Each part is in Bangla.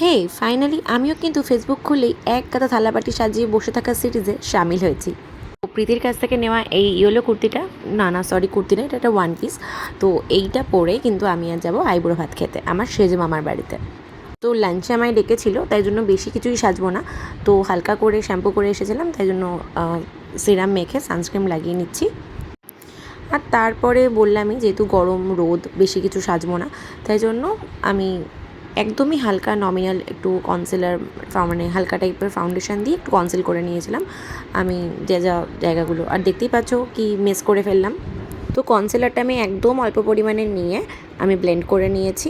হে ফাইনালি আমিও কিন্তু ফেসবুক খুলেই এক গাদা থালাবাটি সাজিয়ে বসে থাকা সিরিজে সামিল হয়েছি। প্রীতির কাছ থেকে নেওয়া এই ইয়েলো কুর্তিটা, না সরি কুর্তি না, এটা একটা ওয়ান পিস। তো এইটা পরে কিন্তু আমি আর যাবো আইবুড়ো ভাত খেতে আমার সেজে মামার বাড়িতে। তো লাঞ্চে আমায় ডেকেছিল, তাই জন্য বেশি কিছুই সাজবো না। তো হালকা করে শ্যাম্পু করে এসেছিলাম, তাই জন্য সিরাম মেখে সানস্ক্রিন লাগিয়ে নিচ্ছি। আর তারপরে বললামই যেহেতু গরম রোদ, বেশি কিছু সাজবো না, তাই জন্য আমি একদমই হালকা নমিনাল একটু কনসিলার, মানে হালকা টাইপের ফাউন্ডেশন দিয়ে একটু কনসিল করে নিয়েছিলাম আমি যা জায়গাগুলো। আর দেখতেই পাচ্ছ কি মিস করে ফেললাম। তো কনসিলারটা আমি একদম অল্প পরিমাণে নিয়ে আমি ব্লেন্ড করে নিয়েছি।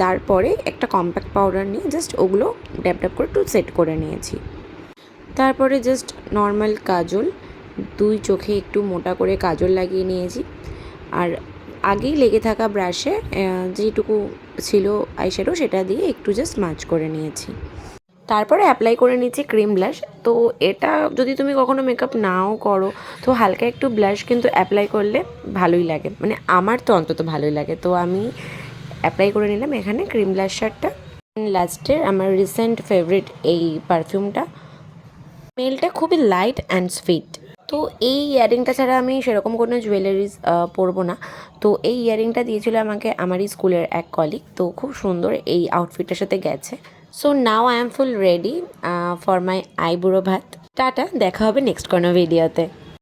তারপরে একটা কম্প্যাক্ট পাউডার নিয়ে জাস্ট ওগুলো ড্যাপ ড্যাপ করে একটু সেট করে নিয়েছি। তারপরে জাস্ট নর্মাল কাজল, দুই চোখে একটু মোটা করে কাজল লাগিয়ে নিয়েছি। আর আগেই লেগে থাকা ব্রাশে যেটুকু ছিল আইশ্যাডো সেটা দিয়ে একটু জাস্ট মাচ করে নিয়েছি। তারপরে অ্যাপ্লাই করে নিচ্ছি ক্রিম ব্লাশ। তো এটা যদি তুমি কখনো মেকআপ নাও করো, তো হালকা একটু ব্লাশ কিন্তু অ্যাপ্লাই করলে ভালোই লাগে, মানে আমার তো অন্তত ভালোই লাগে। তো আমি অ্যাপ্লাই করে নিলাম এখানে ক্রিম ব্লাশারটা। লাস্টের আমার রিসেন্ট ফেভারিট এই পারফিউমটা, স্মেলটা খুবই লাইট অ্যান্ড সুইট। তো এই ইয়ারিংটা ছাড়া আমি সেরকম কোনো জুয়েলারিজ পরবো না। তো এই ইয়ারিংটা দিয়েছিল আমাকে আমারই স্কুলের এক কলিগ, তো খুব সুন্দর এই আউটফিটটার সাথে গেছে। So now I am full ready for my আইবুড়ো ভাত। টাটা, দেখা হবে নেক্সট কোনো ভিডিওতে।